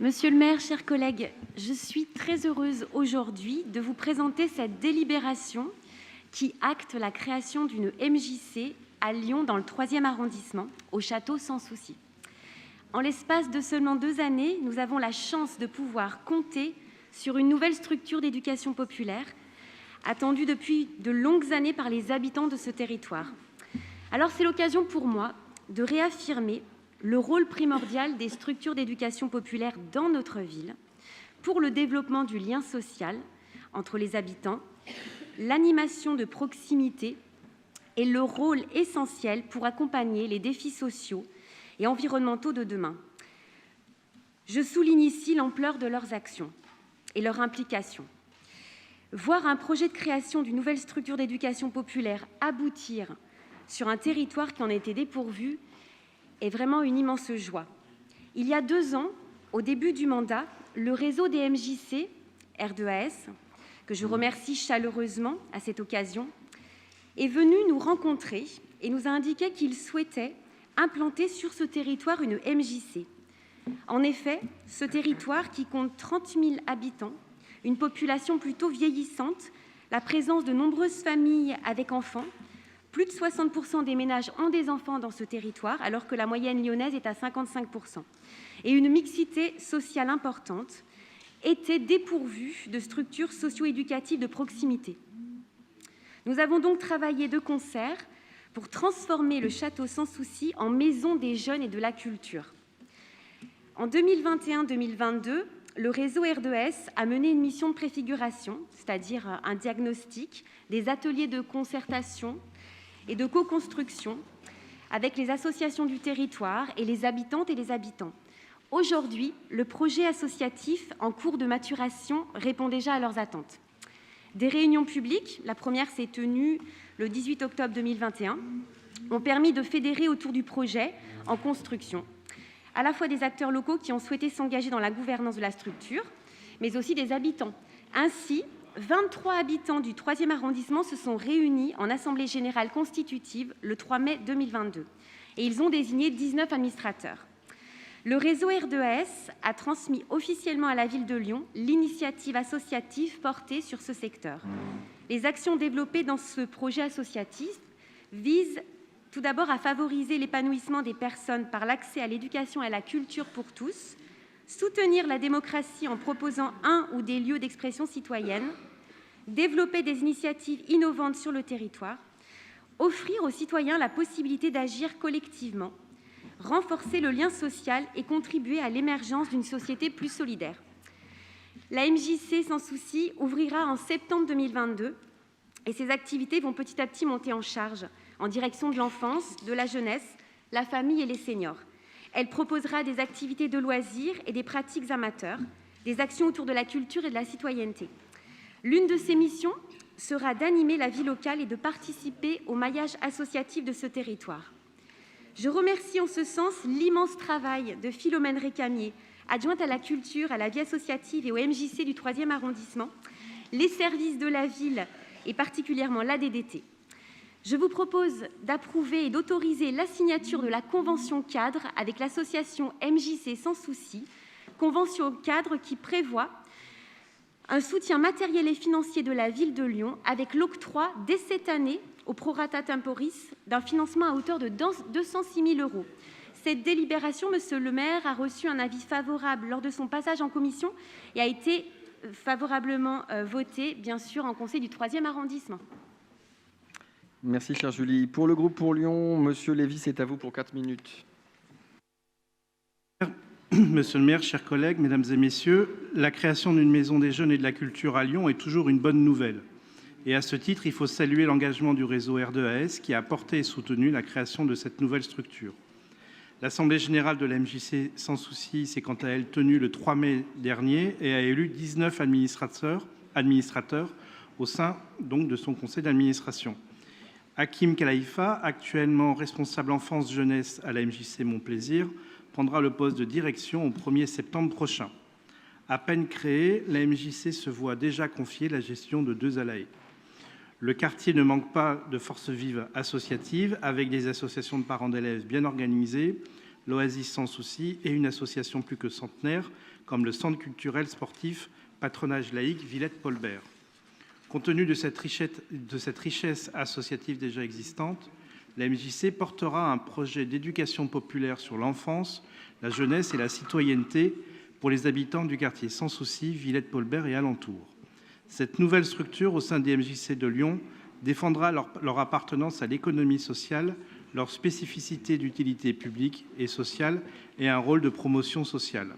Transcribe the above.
Monsieur le maire, chers collègues, je suis très heureuse aujourd'hui de vous présenter cette délibération qui acte la création d'une MJC à Lyon dans le 3e arrondissement, au château Sans Souci. En l'espace de seulement 2 années, nous avons la chance de pouvoir compter sur une nouvelle structure d'éducation populaire, attendue depuis de longues années par les habitants de ce territoire. Alors c'est l'occasion pour moi de réaffirmer le rôle primordial des structures d'éducation populaire dans notre ville pour le développement du lien social entre les habitants, l'animation de proximité et le rôle essentiel pour accompagner les défis sociaux et environnementaux de demain. Je souligne ici l'ampleur de leurs actions et leur implication. Voir un projet de création d'une nouvelle structure d'éducation populaire aboutir sur un territoire qui en était dépourvu est vraiment une immense joie. Il y a 2 ans, au début du mandat, le réseau des MJC, R2AS, que je remercie chaleureusement à cette occasion, est venu nous rencontrer et nous a indiqué qu'il souhaitait implanter sur ce territoire une MJC. En effet, ce territoire qui compte 30 000 habitants, une population plutôt vieillissante, la présence de nombreuses familles avec enfants, plus de 60% des ménages ont des enfants dans ce territoire, alors que la moyenne lyonnaise est à 55%. Et une mixité sociale importante était dépourvue de structures socio-éducatives de proximité. Nous avons donc travaillé de concert pour transformer le château Sans Souci en maison des jeunes et de la culture. En 2021-2022, le réseau R2S a mené une mission de préfiguration, c'est-à-dire un diagnostic, des ateliers de concertation et de co-construction avec les associations du territoire et les habitantes et les habitants. Aujourd'hui, le projet associatif en cours de maturation répond déjà à leurs attentes. Des réunions publiques, la première s'est tenue le 18 octobre 2021, ont permis de fédérer autour du projet en construction, à la fois des acteurs locaux qui ont souhaité s'engager dans la gouvernance de la structure, mais aussi des habitants. Ainsi, 23 habitants du 3e arrondissement se sont réunis en assemblée générale constitutive le 3 mai 2022 et ils ont désigné 19 administrateurs. Le réseau R2AS a transmis officiellement à la ville de Lyon l'initiative associative portée sur ce secteur. Les actions développées dans ce projet associatif visent tout d'abord à favoriser l'épanouissement des personnes par l'accès à l'éducation et à la culture pour tous, soutenir la démocratie en proposant un ou des lieux d'expression citoyenne, développer des initiatives innovantes sur le territoire, offrir aux citoyens la possibilité d'agir collectivement, renforcer le lien social et contribuer à l'émergence d'une société plus solidaire. La MJC Sans Souci ouvrira en septembre 2022 et ses activités vont petit à petit monter en charge en direction de l'enfance, de la jeunesse, la famille et les seniors. Elle proposera des activités de loisirs et des pratiques amateurs, des actions autour de la culture et de la citoyenneté. L'une de ses missions sera d'animer la vie locale et de participer au maillage associatif de ce territoire. Je remercie en ce sens l'immense travail de Philomène Récamier, adjointe à la culture, à la vie associative et au MJC du 3e arrondissement, les services de la ville et particulièrement l'ADDT. Je vous propose d'approuver et d'autoriser la signature de la convention cadre avec l'association MJC Sans Souci, convention cadre qui prévoit un soutien matériel et financier de la ville de Lyon avec l'octroi dès cette année au prorata temporis d'un financement à hauteur de 206 000 €. Cette délibération, monsieur le maire, a reçu un avis favorable lors de son passage en commission et a été favorablement votée, bien sûr, en conseil du 3e arrondissement. Merci, chère Julie. Pour le groupe Pour Lyon, monsieur Lévy, c'est à vous pour 4 minutes. Monsieur le maire, chers collègues, mesdames et messieurs, la création d'une maison des jeunes et de la culture à Lyon est toujours une bonne nouvelle. Et à ce titre, il faut saluer l'engagement du réseau R2AS qui a porté et soutenu la création de cette nouvelle structure. L'Assemblée générale de la MJC Sans Souci s'est quant à elle tenue le 3 mai dernier et a élu 19 administrateurs au sein donc de son conseil d'administration. Hakim Kalaïfa, actuellement responsable enfance-jeunesse à la MJC Mon-Plaisir, prendra le poste de direction au 1er septembre prochain. À peine créée, la MJC se voit déjà confier la gestion de 2 ALAE. Le quartier ne manque pas de forces vives associatives, avec des associations de parents d'élèves bien organisées, l'Oasis Sans Souci et une association plus que centenaire comme le Centre culturel sportif Patronage laïque Villette-Paulbert. Compte tenu de cette richesse associative déjà existante, la MJC portera un projet d'éducation populaire sur l'enfance, la jeunesse et la citoyenneté pour les habitants du quartier Sans Souci, Villette-Paulbert et alentours. Cette nouvelle structure au sein des MJC de Lyon défendra leur appartenance à l'économie sociale, leur spécificité d'utilité publique et sociale et un rôle de promotion sociale.